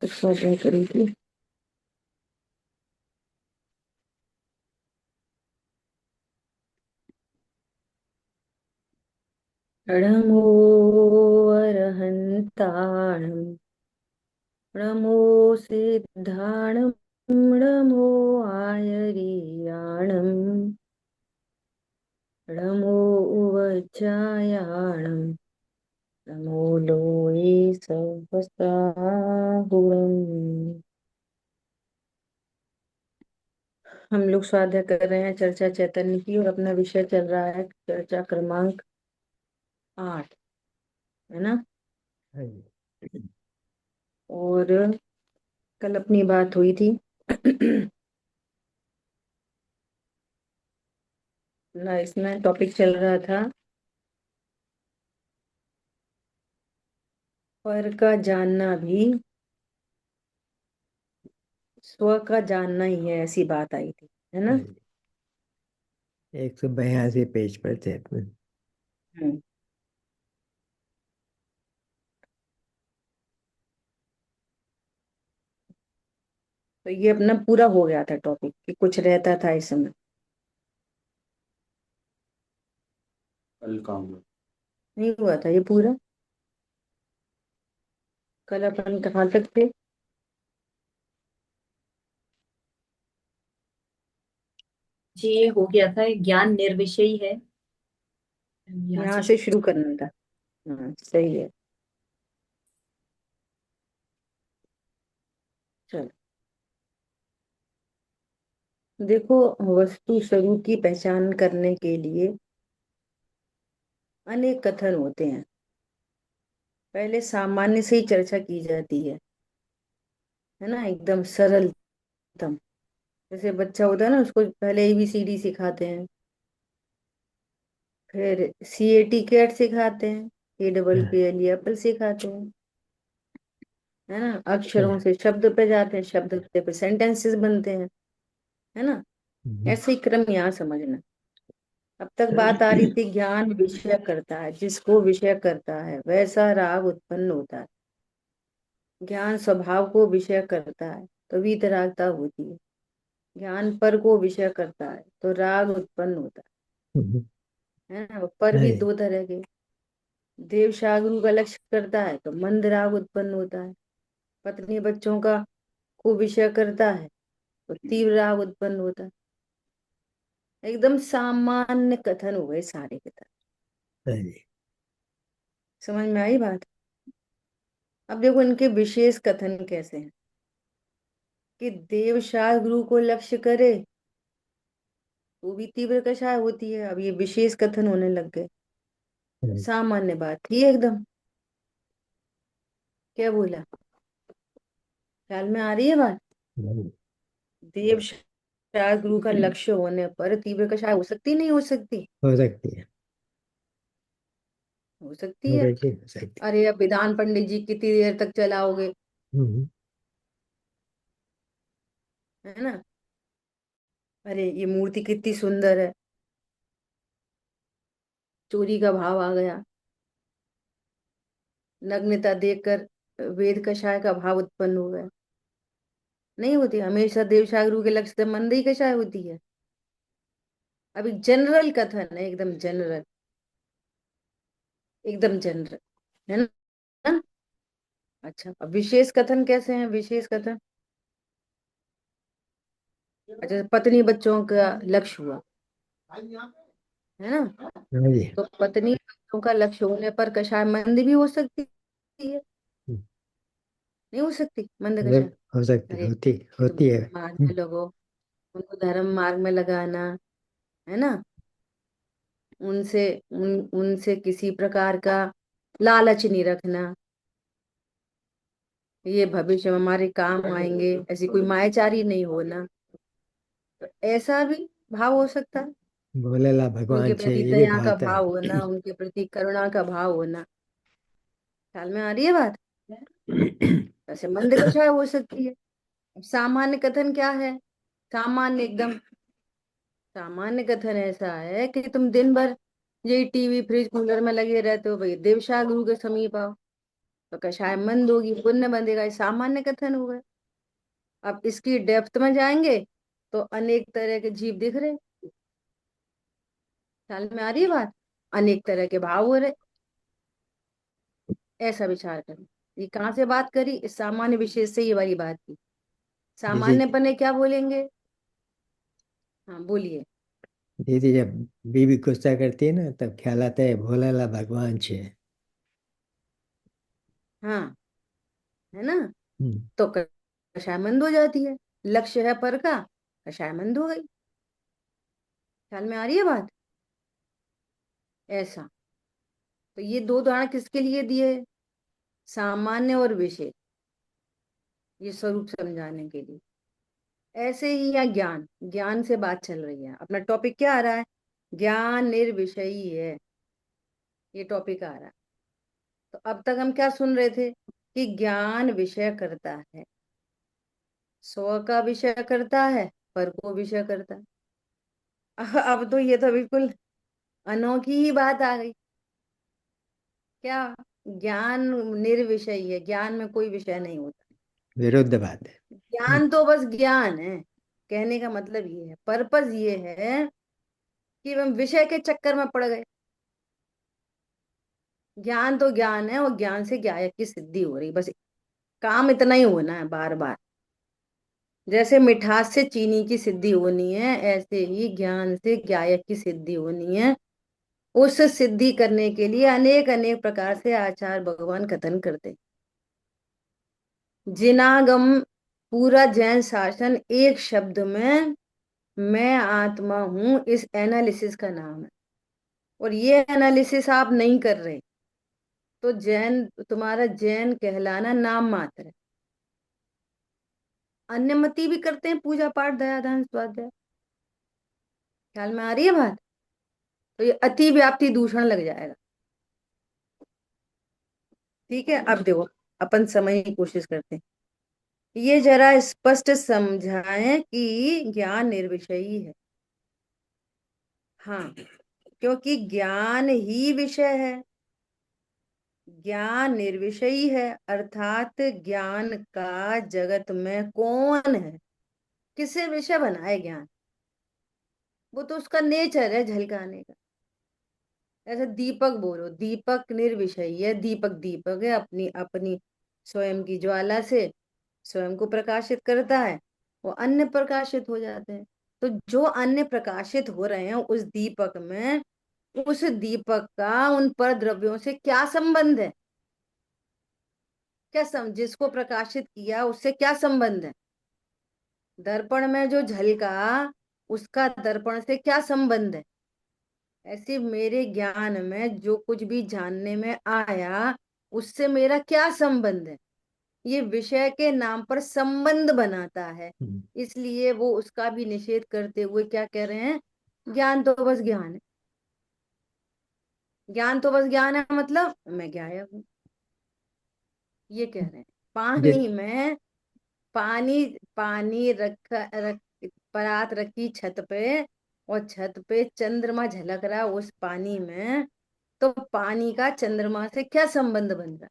स्वाध्याय करी थी। नमो अरहन्ताणं नमो सिद्धाणं नमो आयर्याणं नमो उवज्जायाणं नमो लोये सहस्राहुणम्। हम लोग स्वाध्याय कर रहे हैं चर्चा चैतन्य की, और अपना विषय चल रहा है चर्चा क्रमांक 8, है ना। और कल अपनी बात हुई थी ना, इसमें टॉपिक चल रहा था पर का जानना भी स्व का जानना ही है, ऐसी बात आई थी, है ना। 182 पेज पर थे अपने। हम्म। तो ये अपना पूरा हो गया था टॉपिक, कि कुछ रहता था इसमें। कल काम नहीं हुआ था ये पूरा। कल अपन कहाँ तक थे? ये हो गया था, ज्ञान निर्विषयी है। यहाँ से शुरू करना था। हाँ, सही है। चलो, देखो, वस्तु स्वरूप की पहचान करने के लिए अनेक कथन होते हैं। पहले सामान्य से ही चर्चा की जाती है ना, एकदम सरलतम। जैसे बच्चा होता है ना, उसको पहले ABCD सिखाते हैं, फिर CAT कैट सिखाते हैं, APPLE एप्पल सिखाते हैं, है ना। अक्षरों से शब्द पे जाते हैं, शब्द पे सेंटेंसेस बनते हैं, है ना। ऐसे ही क्रम यहाँ समझना। अब तक बात आ रही थी, ज्ञान विषय करता है, जिसको विषय करता है वैसा राग उत्पन्न होता है। ज्ञान स्वभाव को विषय करता है तो वीतरागता होती है। ज्ञान पर को विषय करता है तो राग उत्पन्न होता है ना। पर भी दो तरह के। देव शागरू का लक्ष्य करता है तो मंद राग उत्पन्न होता है। पत्नी बच्चों का को विषय करता है तो तीव्र राग उत्पन्न होता है। एकदम सामान्य कथन हुए सारे के तरह। समझ में आई बात? अब देखो इनके विशेष कथन कैसे हैं, कि देव शागरू को लक्ष्य करे वो भी तीव्र कषाय होती है। अब ये विशेष कथन होने लग गए। सामान्य बात थी एकदम। क्या बोला? ख्याल में आ रही है बात? देव शागरू का लक्ष्य होने पर तीव्र कषाय हो सकती, नहीं हो सकती? हो सकती है। हो सकती है। अरे अब विधान पंडित जी कितनी देर तक चलाओगे, है ना। अरे ये मूर्ति कितनी सुंदर है, चोरी का भाव आ गया। नग्नता देखकर वेद कषाय का भाव उत्पन्न हो गया। नहीं होती हमेशा। देव शागरू के लक्ष्य से मंद ही कषाय होती है। अभी जनरल कथन है, एकदम जनरल, एकदम जनरल, है ना। अच्छा, अब विशेष कथन कैसे हैं? विशेष कथन, अच्छा, पत्नी बच्चों का लक्ष्य हुआ, है ना। तो पत्नी बच्चों का लक्ष्य होने पर कषाय मंद भी हो सकती है, नहीं हो सकती मंद कषाय? हो सकती अरे होती तुम होती है। मार्ग में लगो, उनको धर्म मार्ग में लगाना, है ना। उनसे किसी प्रकार का लालच नहीं रखना, ये भविष्य में हमारे काम आएंगे, ऐसी कोई मायाचारी नहीं होना। तो ऐसा भी भाव हो सकता है। भोलेला उनके भगवान से प्रति ये भी दया का बात है। भाव होना, उनके प्रति करुणा का भाव होना। ख्याल में आ रही है बात? वैसे मंद कषाय हो सकती है। अब सामान्य कथन क्या है? सामान्य, एकदम सामान्य कथन ऐसा है कि तुम दिन भर यही टीवी फ्रिज कूलर में लगे रहते हो, भाई देवशा गुरु के समीप आओ, तो कषाय मंद होगी, पुण्य बंधेगा। ये सामान्य कथन हो गए। अब इसकी डेप्थ में जाएंगे तो अनेक तरह के जीव दिख रहे। ख्याल में आ रही है बात? अनेक तरह के भाव हो रहे। ऐसा विचार करें। ये कहाँ से बात करी? इस सामान्य विशेष से ये वाली बात की। दीदी, सामान्य पने क्या बोलेंगे? हाँ बोलिए। दीदी जब बीवी गुस्सा करती है ना, तब ख्याल आता है भोलाला भगवान छे। हाँ, है ना? हम्म। तो कषाय मंद हो जाती है। लक्ष्य है पर का, कषाय मंद हो गई। ख्याल में आ रही है बात? ऐसा। तो ये दो उदाहरण किसके लिए दिए? सामान्य और विशेष, ये स्वरूप समझाने के लिए। ऐसे ही यहाँ ज्ञान, ज्ञान से बात चल रही है। अपना टॉपिक क्या आ रहा है? ज्ञान निर्विषयी है, ये टॉपिक आ रहा है। तो अब तक हम क्या सुन रहे थे? कि ज्ञान विषय करता है, स्व का विषय करता है, पर को विषय करता है। अब तो ये तो बिल्कुल अनोखी ही बात आ गई। क्या? ज्ञान निर्विषयी है, ज्ञान में कोई विषय नहीं होता। विरुद्ध बात है। ज्ञान तो बस ज्ञान है। कहने का मतलब ये है, पर्पस ये है कि हम विषय के चक्कर में पड़ गए। ज्ञान तो ज्ञान है, और ज्ञान से ज्ञायक की सिद्धि हो रही, बस काम इतना ही होना है बार बार। जैसे मिठास से चीनी की सिद्धि होनी है, ऐसे ही ज्ञान से ज्ञायक की सिद्धि होनी है। उस सिद्धि करने के लिए अनेक अनेक प्रकार से आचार्य भगवान कथन करते। जिनागम पूरा जैन शासन एक शब्द में मैं आत्मा हूं, इस एनालिसिस का नाम है। और ये एनालिसिस आप नहीं कर रहे तो जैन, तुम्हारा जैन कहलाना नाम मात्र है। अन्यमति भी करते हैं, पूजा पाठ दया दान स्वाध्याय। ख्याल में आ रही है बात? तो ये अति व्याप्ति दूषण लग जाएगा। ठीक है, अब देखो, अपन समझने की कोशिश करते हैं। ये जरा स्पष्ट समझाएं कि ज्ञान निर्विषयी है। हाँ, क्योंकि ज्ञान ही विषय है। ज्ञान निर्विषयी है, अर्थात ज्ञान का जगत में कौन है, किसे विषय बनाए ज्ञान? वो तो उसका नेचर है झलकाने का। ऐसे दीपक बोलो, दीपक निर्विषयी है। दीपक दीपक है, अपनी अपनी स्वयं की ज्वाला से स्वयं को प्रकाशित करता है। वो अन्य प्रकाशित हो जाते हैं। तो जो अन्य प्रकाशित हो रहे हैं उस दीपक में, उस दीपक का उन पर द्रव्यों से क्या संबंध है? क्या जिसको प्रकाशित किया उससे क्या संबंध है? दर्पण में जो झलका, उसका दर्पण से क्या संबंध है? ऐसे मेरे ज्ञान में जो कुछ भी जानने में आया, उससे मेरा क्या संबंध है? ये विषय के नाम पर संबंध बनाता है। हम्म। इसलिए वो उसका भी निषेध करते हुए क्या कह रहे हैं? ज्ञान तो बस ज्ञान है। ज्ञान तो बस ज्ञान है, मतलब मैं गायब हूँ, ये कह रहे हैं। जिस पानी में, पानी पानी परात रखी छत पे, और छत पे चंद्रमा झलक रहा है उस पानी में। तो पानी का चंद्रमा से क्या संबंध बन रहा है?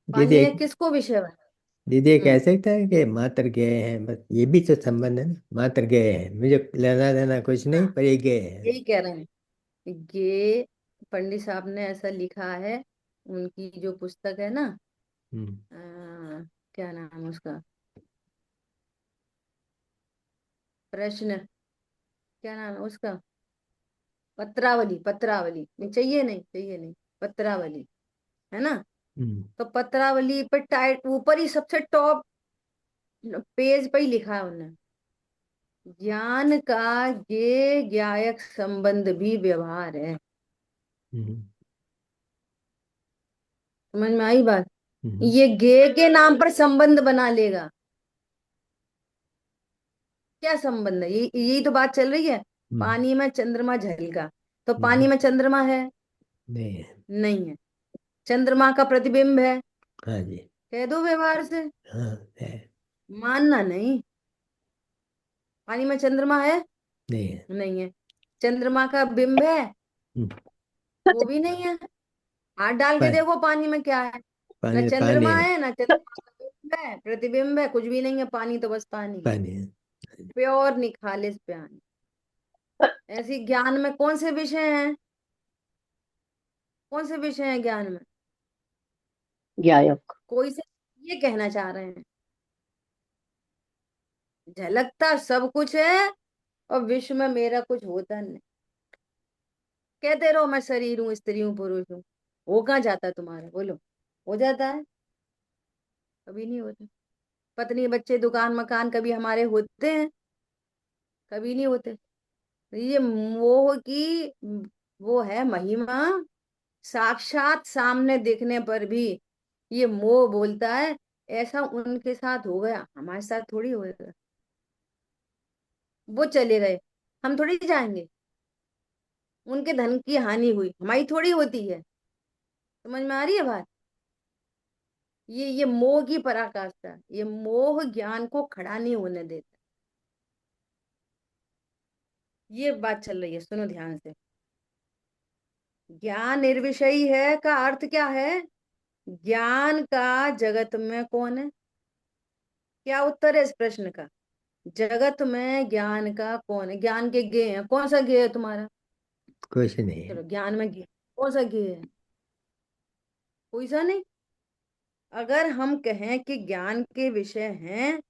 दीदी पानी ने एक किसको विषय बनाया? दीदी ये कह हम्म। सकता है कि मात्र गए हैं, बस ये भी तो संबंध है ना। मात्र गए हैं, मुझे लेना देना कुछ नहीं, हाँ, पर ये गए हैं। यही कह रहे हैं। ये पंडित साहब ने ऐसा लिखा है, उनकी जो पुस्तक है ना, हम्म। अ, क्या नाम है उसका? प्रश्न, क्या नाम है उसका? पत्रावली, पत्रावली नहीं चाहिए, नहीं चाहिए, नहीं, पत्रावली, है ना? हम्म। तो पत्रावली पे टाइट ऊपर ही सबसे टॉप पेज पे ही लिखा है उन्होंने, ज्ञान का ये ज्ञायक संबंध भी व्यवहार है। हम्म। समझ में आई बात? हम्म। ये गे के नाम पर संबंध बना लेगा। क्या संबंध है? यही तो बात चल रही है। हम्म। पानी में चंद्रमा झलका, तो पानी हम्म। में चंद्रमा है? नहीं है। नहीं है। चंद्रमा का प्रतिबिंब है? हाँ जी। कह दो व्यवहार से। हाँ है। मानना नहीं। पानी में चंद्रमा है? नहीं है। नहीं है। चंद्रमा का बिंब है? हम्म। वो भी नहीं है। हाथ डाल के पा, देखो पानी में क्या है। ना पानी पानी चंद्रमा है। है, ना चंद्रमा का प्रतिबिंब है, कुछ भी नहीं है, पानी तो बस पानी है। पानी है। प्योर निखालिस पानी। ऐसी ज्ञान में कौन से विषय हैं? कौन से विषय हैं ज्ञान में? ज्ञायक। कोई से ये कहना चाह रहे हैं झलकता सब कुछ है और विश्व में मेरा कुछ होता नहीं। कहते रहो मैं शरीर हूँ, स्त्री हूँ, पुरुष हूँ, हो कहाँ जाता तुम्हारा? बोलो, हो जाता है? कभी नहीं होता। पत्नी बच्चे दुकान मकान कभी हमारे होते हैं? कभी नहीं होते। ये मोह की वो है महिमा। साक्षात सामने देखने पर भी ये मोह बोलता है ऐसा उनके साथ हो गया, हमारे साथ थोड़ी होएगा। वो चले गए, हम थोड़ी जाएंगे। उनके धन की हानि हुई, हमारी थोड़ी होती है। समझ में आ रही है बात? ये मोह की पराकाष्ठा, ये मोह ज्ञान को खड़ा नहीं होने देता। ये बात चल रही है, सुनो ध्यान से। ज्ञान निर्विषयी है का अर्थ क्या है? ज्ञान का जगत में कौन है? क्या उत्तर है इस प्रश्न का? जगत में ज्ञान का कौन है? ज्ञान के ज्ञ है, कौन सा ज्ञ है तुम्हारा? कुछ नहीं है। चलो ज्ञान में ज्ञ कौन सा ज्ञ है? कोई सा नहीं। अगर हम कहें कि ज्ञान के विषय हैं,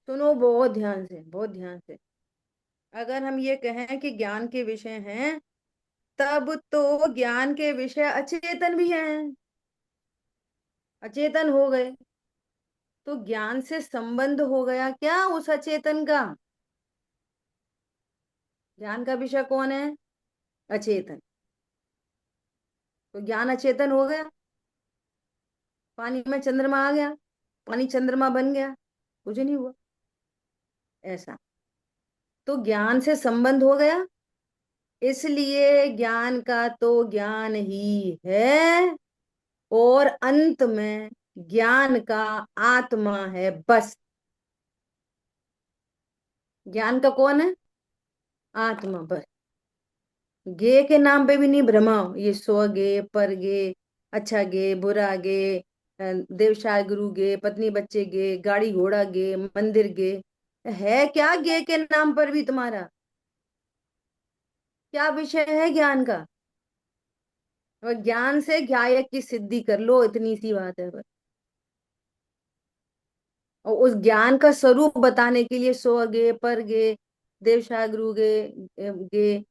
सुनो बहुत ध्यान से, बहुत ध्यान से। अगर हम ये कहें कि ज्ञान के विषय हैं, तब तो ज्ञान के विषय अचेतन भी हैं। अचेतन हो गए तो ज्ञान से संबंध हो गया क्या उस अचेतन का? ज्ञान का विषय कौन है? अचेतन। तो ज्ञान अचेतन हो गया। पानी में चंद्रमा आ गया, पानी चंद्रमा बन गया, कुछ नहीं हुआ। ऐसा तो ज्ञान से संबंध हो गया, इसलिए ज्ञान का तो ज्ञान ही है और अंत में ज्ञान का आत्मा है बस। ज्ञान का कौन है? आत्मा बस। गे के नाम पे भी नहीं भ्रमाओ, ये स्व गे, पर गे, अच्छा गे, बुरा गे, देवशाह गुरु गे, पत्नी बच्चे गे, गाड़ी घोड़ा गे, मंदिर गे, है क्या गे के नाम पर भी तुम्हारा? क्या विषय है ज्ञान का? और ज्ञान से ज्ञायक की सिद्धि कर लो, इतनी सी बात है बस। और उस ज्ञान का स्वरूप बताने के लिए सो गे, पर गे, देवशाह गुरु गे,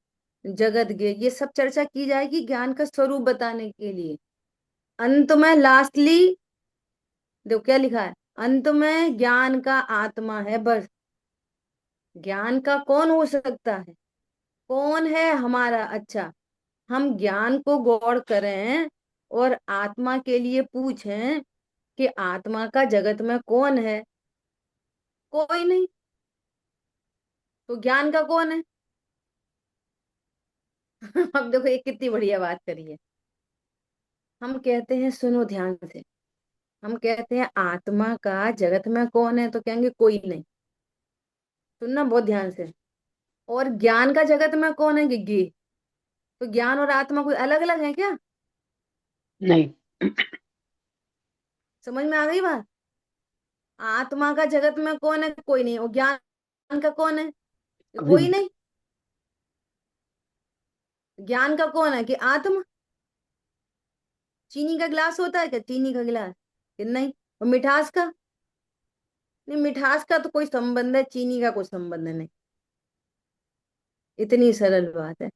जगत गे, ये सब चर्चा की जाएगी ज्ञान का स्वरूप बताने के लिए। अंत में लास्टली देखो क्या लिखा है, अंत में ज्ञान का आत्मा है बस। ज्ञान का कौन हो सकता है? कौन है हमारा? अच्छा, हम ज्ञान को गौर करें और आत्मा के लिए पूछें कि आत्मा का जगत में कौन है? कोई नहीं। तो ज्ञान का कौन है? अब देखो ये कितनी बढ़िया बात करी है। हम कहते हैं, सुनो ध्यान से, हम कहते हैं आत्मा का जगत में कौन है, तो कहेंगे कोई नहीं। सुनना बहुत ध्यान से। और ज्ञान का जगत में कौन है? गिग्गी। तो ज्ञान और आत्मा कोई अलग अलग है क्या? नहीं। समझ में आ गई बात? आत्मा का जगत में कौन है? कोई नहीं। और ज्ञान का कौन है? कभी कोई नहीं। नहीं। ज्ञान का कौन है? कि आत्मा। चीनी का गिलास होता है क्या? चीनी का गिलास कि नहीं। और मिठास का? नहीं, मिठास का तो कोई संबंध है, चीनी का कोई संबंध नहीं। इतनी सरल बात है।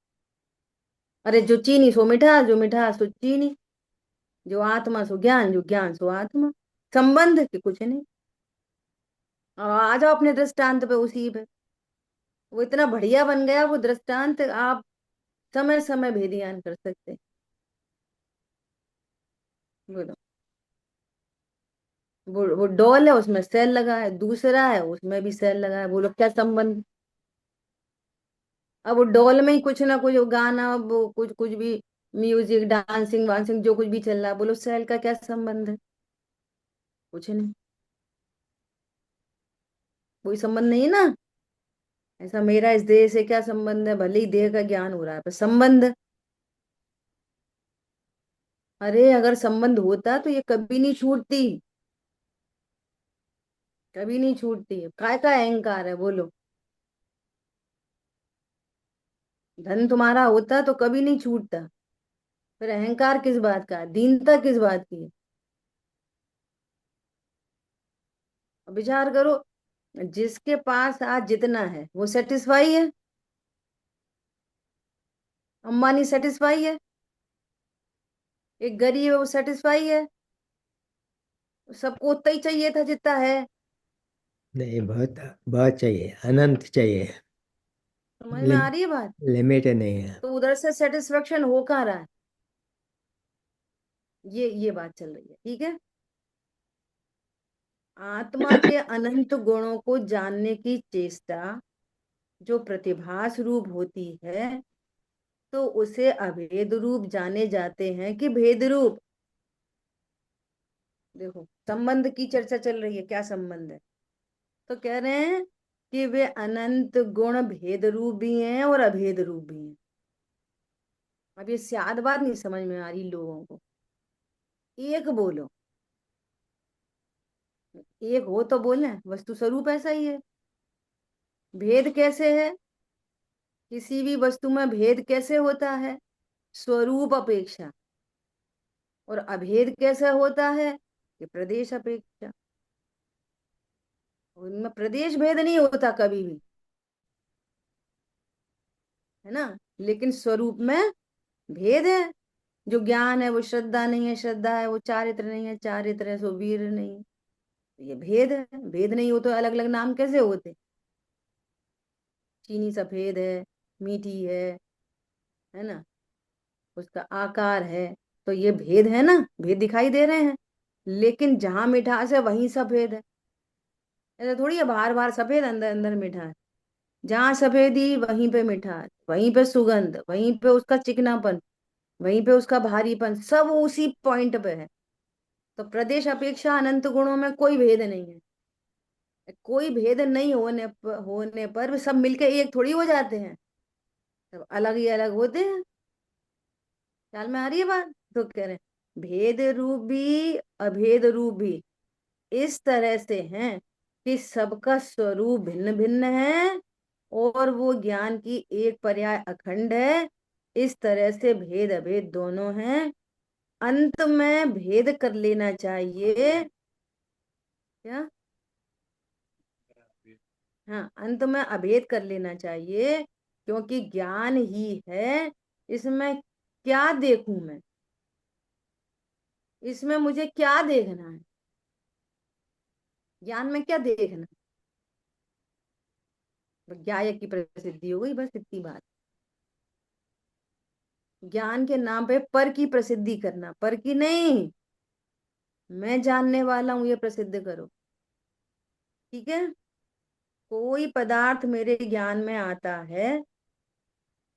अरे जो चीनी सो मिठास, जो मिठास सो चीनी, जो आत्मा सो ज्ञान, जो ज्ञान सो आत्मा। संबंध के कुछ नहीं। अब आ जाओ अपने दृष्टांत पे, उसी पे। वो इतना बढ़िया बन गया वो दृष्टांत, आप समय समय भेदियान कर सकते हैं। बोलो। वो डॉल है, उसमें सेल लगा है, दूसरा है उसमें भी सेल लगा है, बोलो क्या संबंध? अब वो डॉल में ही कुछ ना कुछ गाना, वो कुछ कुछ भी म्यूजिक, डांसिंग वांसिंग जो कुछ भी चल रहा है, बोलो सेल का क्या संबंध है? कुछ नहीं। कोई संबंध नहीं है ना। ऐसा मेरा इस देह से क्या संबंध है? भले ही देह का ज्ञान हो रहा है पर संबंध अरे अगर संबंध होता तो ये कभी नहीं छूटती, कभी नहीं छूटती। काय का अहंकार है बोलो? धन तुम्हारा होता तो कभी नहीं छूटता, फिर अहंकार किस बात का है? दीनता किस बात की है? अब विचार करो, जिसके पास आज जितना है वो सेटिस्फाई है? अंबानी सेटिस्फाई है? एक गरीब है वो सेटिस्फाई है? सबको उतना ही चाहिए था जितना है। नहीं, बहुत बहुत चाहिए, अनंत चाहिए। समझ में आ रही है बात? लिमिट नहीं है। तो उधर से सेटिस्फेक्शन हो कहाँ रहा है? ये बात चल रही है, ठीक है। आत्मा के अनंत गुणों को जानने की चेष्टा जो प्रतिभास रूप होती है, तो उसे अभेद रूप जाने जाते हैं कि भेद रूप। देखो संबंध की चर्चा चल रही है, क्या संबंध है? तो कह रहे हैं कि वे अनंत गुण भेद रूप भी हैं और अभेद रूप भी हैं। अब ये स्याद बात नहीं समझ में आ रही लोगों को। एक बोलो, एक हो तो बोले वस्तु स्वरूप ऐसा ही है। भेद कैसे है? किसी भी वस्तु में भेद कैसे होता है? स्वरूप अपेक्षा। और अभेद कैसे होता है? कि प्रदेश अपेक्षा। उनमें प्रदेश भेद नहीं होता कभी भी, है ना। लेकिन स्वरूप में भेद है। जो ज्ञान है वो श्रद्धा नहीं है, श्रद्धा है वो चारित्र नहीं है, चारित्र है सो वीर नहीं है। तो ये भेद है। भेद नहीं हो तो अलग अलग नाम कैसे होते? चीनी सफेद है, मीठी है ना, उसका आकार है, तो ये भेद है ना, भेद दिखाई दे रहे हैं। लेकिन जहां मिठास है वहीं सफेद है। ऐसा थोड़ी है बाहर बाहर सफेद अंदर अंदर मीठा है। जहां सफेदी वहीं पे मिठास, वहीं पे सुगंध, वहीं पे उसका चिकनापन, वहीं पे उसका भारीपन, सब उसी पॉइंट पे है। तो प्रदेश अपेक्षा अनंत गुणों में कोई भेद नहीं है। कोई भेद नहीं होने पर वे सब मिलके एक थोड़ी हो जाते हैं, सब अलग ही अलग होते हैं। ख्याल में आ रही है बात? तो कह रहे हैं भेद रूप भी अभेद रूप भी इस तरह से हैं कि सबका स्वरूप भिन्न भिन्न है और वो ज्ञान की एक पर्याय अखंड है। इस तरह से भेद अभेद दोनों हैं। अंत में भेद कर लेना चाहिए। क्या? हाँ, अंत में अभेद कर लेना चाहिए, क्योंकि ज्ञान ही है। इसमें क्या देखूं मैं? इसमें मुझे क्या देखना है? ज्ञान में क्या देखना? ज्ञायक की प्रसिद्धि हो गई, बस इतनी बात। ज्ञान के नाम पे पर की प्रसिद्धि करना, पर की नहीं, मैं जानने वाला हूं ये प्रसिद्ध करो, ठीक है। कोई पदार्थ मेरे ज्ञान में आता है,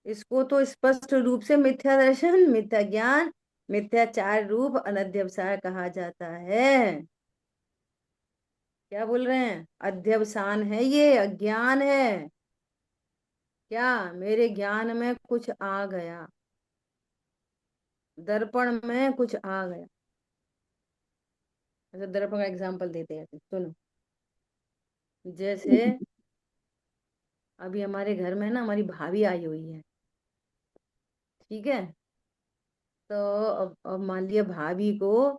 इसको तो स्पष्ट रूप से मिथ्या दर्शन, मिथ्या ज्ञान, मिथ्याचार रूप अनध्यवसाय कहा जाता है। क्या बोल रहे हैं? अध्यवसान है, ये अज्ञान है। क्या मेरे ज्ञान में कुछ आ गया, दर्पण में कुछ आ गया? अच्छा दर्पण का एग्जांपल देते हैं, सुनो। जैसे अभी हमारे घर में ना हमारी भाभी आई हुई है, ठीक है। तो अब मान लिया भाभी को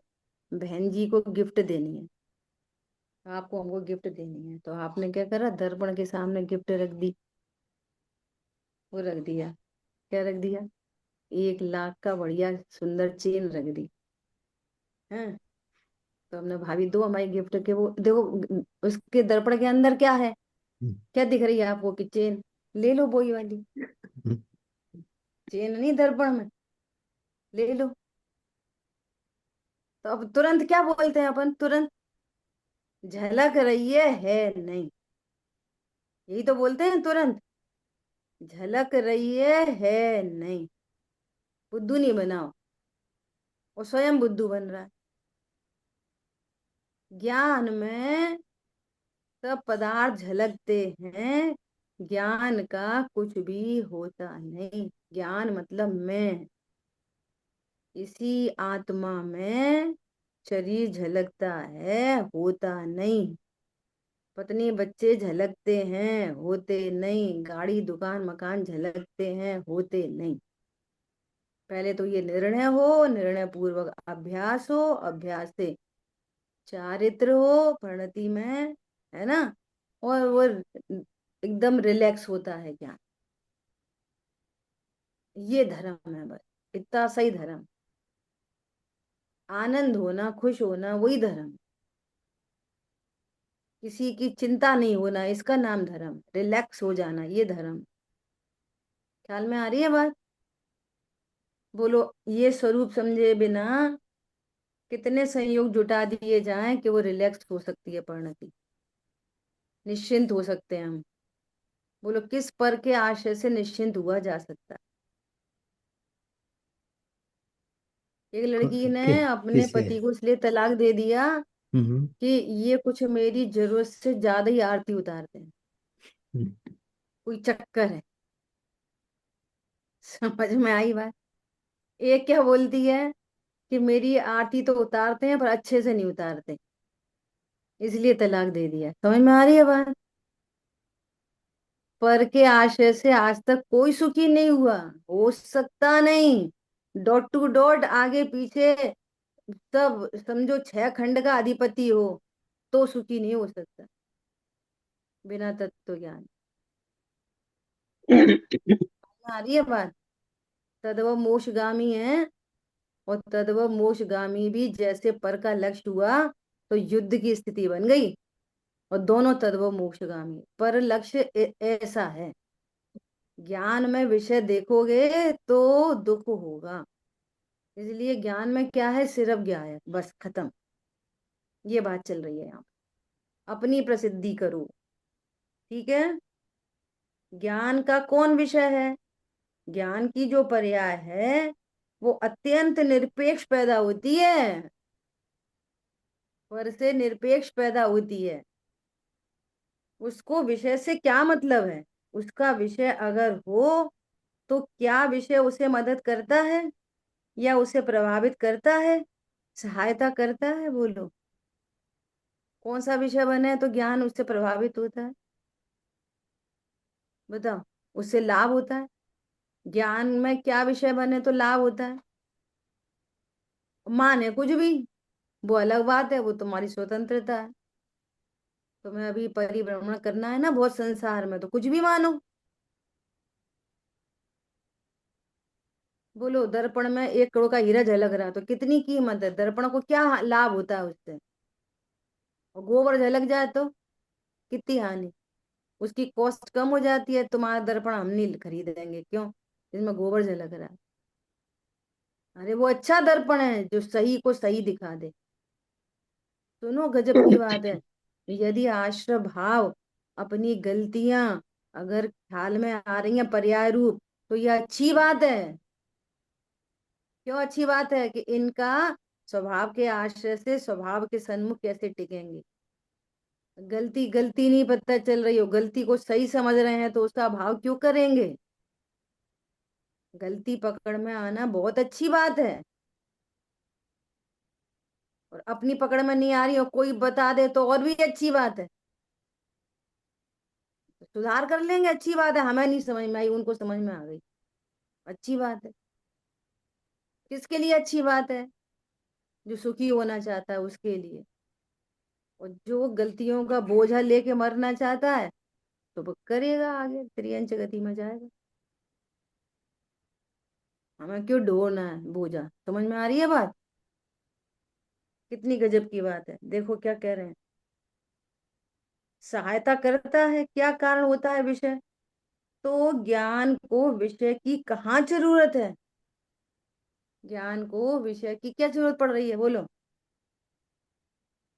बहन जी को गिफ्ट देनी है, आपको हमको गिफ्ट देनी है, तो आपने क्या करा, दर्पण के सामने गिफ्ट रख दी। वो रख दिया, क्या रख दिया? 1 लाख का बढ़िया सुंदर चेन रख दी है। तो हमने भाभी दो हमारी गिफ्ट के, वो देखो उसके दर्पण के अंदर क्या है, क्या दिख रही है आपको? कि चेन। ले लो वही वाली चेन, नहीं दर्पण में, ले लो। तो अब तुरंत क्या बोलते हैं अपन? तुरंत झलक रही है नहीं, यही तो बोलते हैं तुरंत। झलक रही है नहीं। बुद्धू नहीं बनाओ, वो स्वयं बुद्धू बन रहा है। ज्ञान में सब पदार्थ झलकते हैं, ज्ञान का कुछ भी होता नहीं। ज्ञान मतलब मैं, इसी आत्मा में शरीर झलकता है, होता नहीं। पत्नी बच्चे झलकते हैं, होते नहीं। गाड़ी दुकान मकान झलकते हैं, होते नहीं। पहले तो ये निर्णय हो, निर्णय पूर्वक अभ्यास हो, अभ्यास से चारित्र हो परिणति में, है ना। और वो एकदम रिलैक्स होता है ज्ञान। ये धर्म है बस, इतना सही धर्म। आनंद होना, खुश होना, वही धर्म। किसी की चिंता नहीं होना, इसका नाम धर्म। रिलैक्स हो जाना, ये धर्म। ख्याल में आ रही है बात? बोलो, ये स्वरूप समझे बिना कितने संयोग जुटा दिए जाएं कि वो रिलैक्स हो सकती है परिणति, निश्चिंत हो सकते हैं हम। बोलो, किस पर के आशय से निश्चिंत हुआ जा सकता है? एक लड़की ने अपने किससे? पति को इसलिए तलाक दे दिया हम्म। कि ये कुछ मेरी जरूरत से ज्यादा ही आरती उतारते हैं, हम्म। कोई चक्कर है। समझ में आई बात? एक क्या बोलती है कि मेरी आरती तो उतारते हैं पर अच्छे से नहीं उतारते, इसलिए तलाक दे दिया। समझ में आ रही है बात? पर के आशय से आज तक कोई सुखी नहीं हुआ, हो सकता नहीं। डॉट टू डॉट आगे पीछे सब समझो 6 खंड का अधिपति हो तो सुखी नहीं हो सकता बिना तत्व ज्ञान। आ रही है बात? तदव मोक्षगामी है, और तदव मोक्षगामी भी जैसे पर का लक्ष्य हुआ तो युद्ध की स्थिति बन गई। और दोनों तदव मोक्षगामी, पर लक्ष्य ऐसा है। ज्ञान में विषय देखोगे तो दुख होगा, इसलिए ज्ञान में क्या है, सिर्फ ज्ञान है, बस खत्म। ये बात चल रही है यहाँ। अपनी प्रसिद्धि करो, ठीक है। ज्ञान का कौन विषय है? ज्ञान की जो पर्याय है वो अत्यंत निरपेक्ष पैदा होती है, पर से निरपेक्ष पैदा होती है। उसको विषय से क्या मतलब है? उसका विषय अगर हो तो क्या विषय उसे मदद करता है या उसे प्रभावित करता है, सहायता करता है? बोलो, कौन सा विषय बने तो ज्ञान उससे प्रभावित होता है? बताओ, उससे लाभ होता है। ज्ञान में क्या विषय बने तो लाभ होता है? माने कुछ भी, वो अलग बात है, वो तुम्हारी स्वतंत्रता है। तुम्हें अभी परिभ्रमण करना है ना बहुत संसार में, तो कुछ भी मानो। बोलो, दर्पण में 1 करोड़ का हीरा झलक रहा तो कितनी कीमत है, दर्पण को क्या लाभ होता है उससे? और गोबर झलक जाए तो कितनी हानि, उसकी कॉस्ट कम हो जाती है। तुम्हारा दर्पण हम नहीं खरीदेंगे, क्यों? इसमें गोबर झलक रहा है। अरे वो अच्छा दर्पण है जो सही को सही दिखा दे। सुनो, गजब की बात है। यदि आश्रय भाव, अपनी गलतियां अगर ख्याल में आ रही हैं पर्याय रूप, तो यह अच्छी बात है। क्यों अच्छी बात है? कि इनका स्वभाव के आश्रय से स्वभाव के सन्मुख कैसे टिकेंगे। गलती गलती नहीं पता चल रही हो, गलती को सही समझ रहे हैं तो उसका भाव क्यों करेंगे? गलती पकड़ में आना बहुत अच्छी बात है। और अपनी पकड़ में नहीं आ रही हो, कोई बता दे तो और भी अच्छी बात है। सुधार कर लेंगे, अच्छी बात है। हमें नहीं समझ में आई, उनको समझ में आ गई, अच्छी बात है। किसके लिए अच्छी बात है? जो सुखी होना चाहता है उसके लिए। और जो गलतियों का बोझा लेके मरना चाहता है तो वो करेगा, आगे त्रियंच गति में जाएगा। हमें क्यों ढोना है बोझा? समझ में आ रही है बात? कितनी गजब की बात है। देखो क्या कह रहे हैं, सहायता करता है। क्या कारण होता है विषय? तो ज्ञान को विषय की कहाँ जरूरत है? ज्ञान को विषय की क्या जरूरत पड़ रही है? बोलो।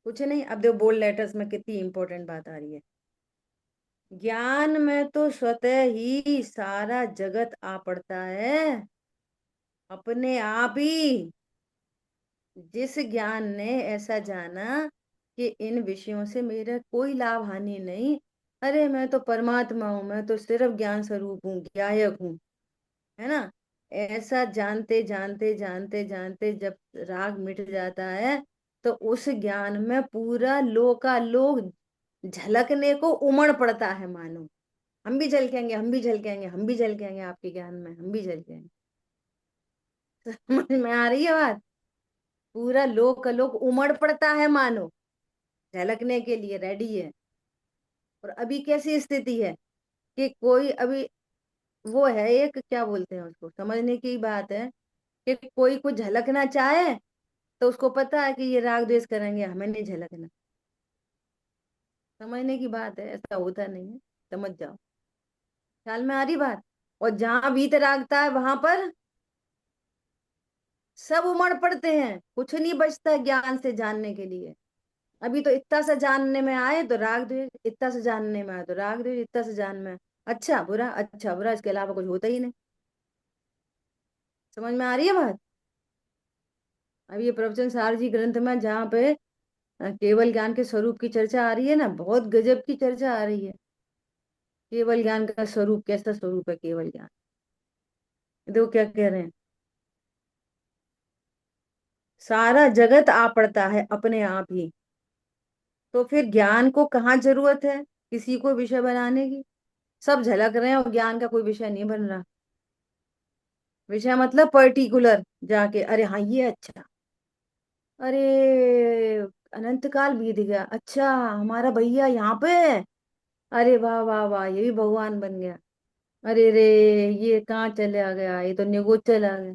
कुछ नहीं। अब देखो बोल्ड लेटर्स में कितनी इंपॉर्टेंट बात आ रही है। ज्ञान में तो स्वतः ही सारा जगत आ पड़ता है, अपने आप ही। जिस ज्ञान ने ऐसा जाना कि इन विषयों से मेरा कोई लाभ हानि नहीं, अरे मैं तो परमात्मा हूं, मैं तो सिर्फ ज्ञान स्वरूप हूँ, ज्ञायक हूँ, है ना। ऐसा जानते जानते जानते जानते जब राग मिट जाता है तो उस ज्ञान में पूरा लोकालोक झलकने को उमड़ पड़ता है, मानो हम भी झलकेंगे, हम भी झलकेंगे, हम भी झलकेंगे आपके ज्ञान में, हम भी झलकेंगे। समझ में आ रही है बात? पूरा लोकालोक उमड़ पड़ता है, मानो झलकने के लिए रेडी है। और अभी कैसी स्थिति है कि कोई अभी वो है, एक क्या बोलते हैं उसको, समझने की बात है कि कोई को झलकना चाहे तो उसको पता है कि ये राग द्वेष करेंगे, हमें नहीं झलकना। समझने की बात है, ऐसा होता नहीं है, समझ जाओ। ख्याल में आ रही बात? और जहां वीतरागता है वहां पर सब उमड़ पड़ते हैं, कुछ नहीं बचता ज्ञान से जानने के लिए। अभी तो इतना सा जानने में आए तो राग द्वेष, इतना सा जानने में आए तो राग द्वेष, इतना सा जान में अच्छा बुरा, अच्छा बुरा, इसके अलावा कुछ होता ही नहीं। समझ में आ रही है बात? अब ये प्रवचन सार जी ग्रंथ में जहाँ पे केवल ज्ञान के स्वरूप की चर्चा आ रही है ना, बहुत गजब की चर्चा आ रही है। केवल ज्ञान का स्वरूप कैसा स्वरूप है केवल ज्ञान? देखो क्या कह रहे हैं, सारा जगत आ पड़ता है अपने आप ही। तो फिर ज्ञान को कहाँ जरूरत है किसी को विषय बनाने की? सब झलक रहे हैं और ज्ञान का कोई विषय नहीं बन रहा। विषय मतलब पर्टिकुलर जाके, अरे हाँ ये अच्छा, अरे अनंत काल बीत गया, अच्छा हमारा भैया यहाँ पे है, अरे वाह वाह वाह ये भी भगवान बन गया, अरे रे ये कहाँ चला गया, ये तो निगोच चला गया।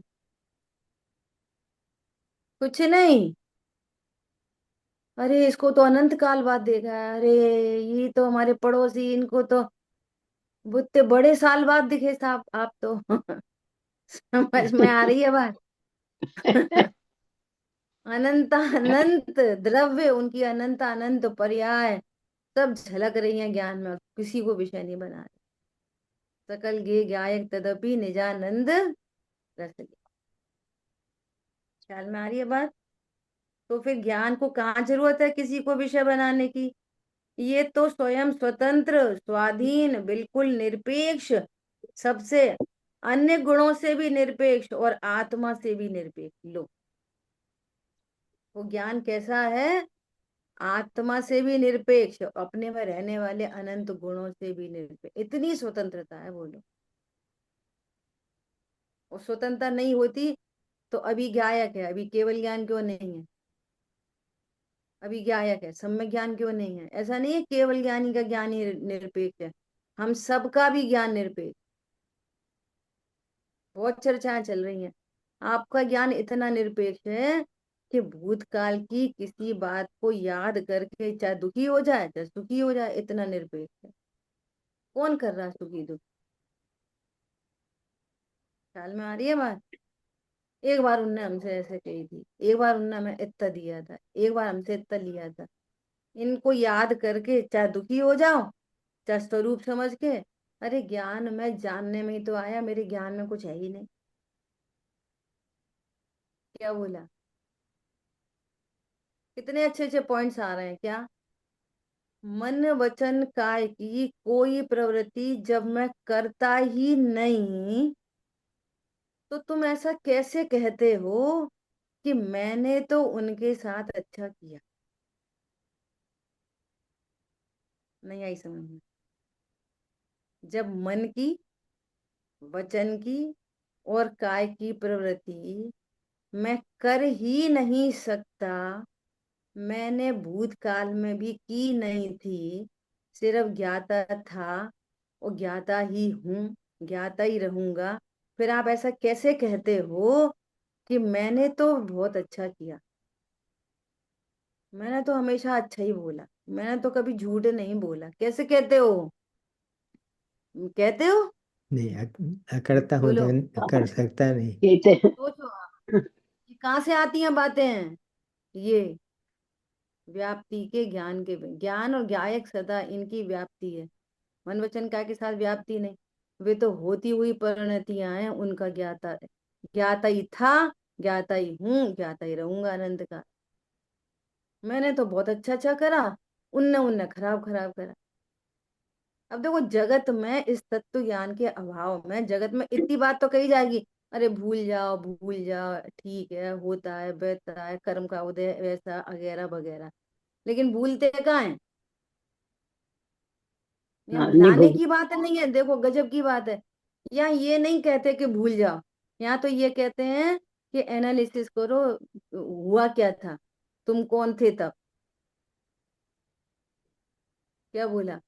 कुछ नहीं, अरे इसको तो अनंत काल बाद देखा है, अरे ये तो हमारे पड़ोसी, इनको तो बुत्ते बड़े साल बाद दिखे साहब आप तो। समझ में आ रही है बात? अनंत अनंत द्रव्य, उनकी अनंत अनंत पर्याय सब झलक रही हैं ज्ञान में, किसी को विषय नहीं बना रहे। सकल गे गायक तदपि निजानंद रस लिया। ख्याल में आ रही है बात? तो फिर ज्ञान को कहाँ जरूरत है किसी को विषय बनाने की? ये तो स्वयं स्वतंत्र, स्वाधीन, बिल्कुल निरपेक्ष, सबसे, अन्य गुणों से भी निरपेक्ष और आत्मा से भी निरपेक्ष। लो, वो ज्ञान कैसा है? आत्मा से भी निरपेक्ष, अपने में रहने वाले अनंत गुणों से भी निरपेक्ष, इतनी स्वतंत्रता है। बोलो, और स्वतंत्रता नहीं होती तो अभी गायक है, अभी केवल ज्ञान क्यों नहीं है? अभी गायक है, सम्यक ज्ञान क्यों नहीं है? ऐसा नहीं है केवल ज्ञानी का ज्ञान ही निरपेक्ष है, हम सबका भी ज्ञान निरपेक्ष। बहुत चर्चाएं चल रही हैं, आपका ज्ञान इतना निरपेक्ष है कि भूतकाल की किसी बात को याद करके चाहे दुखी हो जाए चाहे सुखी हो जाए, इतना निरपेक्ष है। कौन कर रहा है सुखी दुख? ख्याल में आ रही है बात? एक बार उनने हमसे ऐसे कही थी, एक बार उनने हमें इतना दिया था, एक बार हमसे इतना लिया था। इनको याद करके चाहे दुखी हो जाओ चाहे स्वरूप समझ के, अरे ज्ञान में जानने में ही तो आया, मेरे ज्ञान में कुछ है ही नहीं। क्या बोला? कितने अच्छे अच्छे पॉइंट्स आ रहे हैं क्या? मन वचन काय की कोई प्रवृत्ति जब मैं करता ही नहीं तो तुम ऐसा कैसे कहते हो कि मैंने तो उनके साथ अच्छा किया? नहीं आई समझ में? जब मन की, वचन की और काय की प्रवृत्ति मैं कर ही नहीं सकता, मैंने भूतकाल में भी की नहीं थी, सिर्फ ज्ञाता था और ज्ञाता ही हूँ, ज्ञाता ही रहूंगा, फिर आप ऐसा कैसे कहते हो कि मैंने तो बहुत अच्छा किया? मैंने तो हमेशा अच्छा ही बोला, मैंने तो कभी झूठ नहीं बोला, कैसे कहते हो? कहते हो? नहीं, करता हूँ बोलो, तो कर सकता नहीं। कहते हैं। सोचो आप, ये कहाँ से आती हैं बातें? ये व्याप्ति के ज्ञान के, ज्ञान और ज्ञायक सदा इनकी व्याप्ति है, मन वचन काय के साथ व्याप्ति नहीं। वे तो होती हुई परिणतियां हैं, उनका ज्ञाता है, ज्ञाता ही था, ज्ञाता ही हूँ, ज्ञाता ही रहूंगा अनंत का। मैंने तो बहुत अच्छा अच्छा करा, उनने उनने खराब खराब करा। अब देखो, जगत में इस तत्व ज्ञान के अभाव में जगत में इतनी बात तो कही जाएगी, अरे भूल जाओ भूल जाओ, ठीक है, होता है, बहता है, कर्म का उदय वैसा वगैरह वगैरह, लेकिन भूलते कहाँ है? यहाँ हाँ, नहीं भुलाने भूल। की बात नहीं है, देखो गजब की बात है। यहाँ ये नहीं कहते कि भूल जाओ, यहाँ तो ये कहते हैं कि एनालिसिस करो, हुआ क्या था, तुम कौन थे तब, क्या बोला,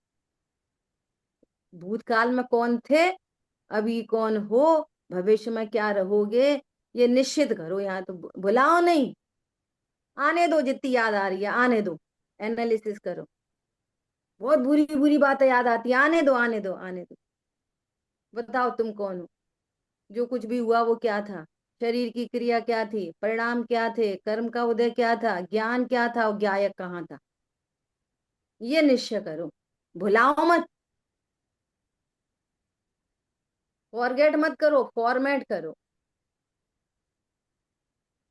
भूतकाल में कौन थे, अभी कौन हो, भविष्य में क्या रहोगे, ये निश्चित करो। यहाँ तो भुलाओ नहीं, आने दो, जितनी याद आ रही है आने दो, एनालिसिस करो, बहुत बुरी बुरी बातें याद आती है, आने दो आने दो आने दो। बताओ तुम कौन हो, जो कुछ भी हुआ वो क्या था, शरीर की क्रिया क्या थी, परिणाम क्या थे, कर्म का उदय क्या था, ज्ञान क्या था और ज्ञायक कहाँ था, ये निश्चय करो, भुलाओ मत, फॉरगेट मत करो, फॉर्मेट करो।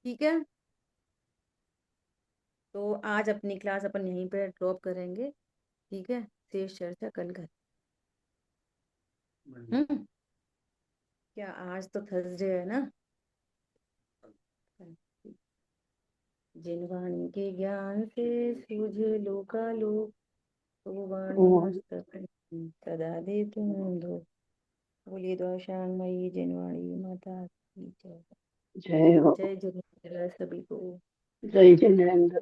ठीक है, तो आज अपनी क्लास अपन यहीं पे ड्रॉप करेंगे। ठीक है, शेष चर्चा कल कर। हम्म, क्या आज तो थर्सडे है ना? जिन वाणी के ज्ञान से सूझे लोकालोक, तो वाणी वो मस्तक सदा दे तुम दो। बोलिए द्वाशांगमयी जिनवाणी माता की जय। जय हो। जय जिनेन्द्र सभी को। जय जिनेन्द्र।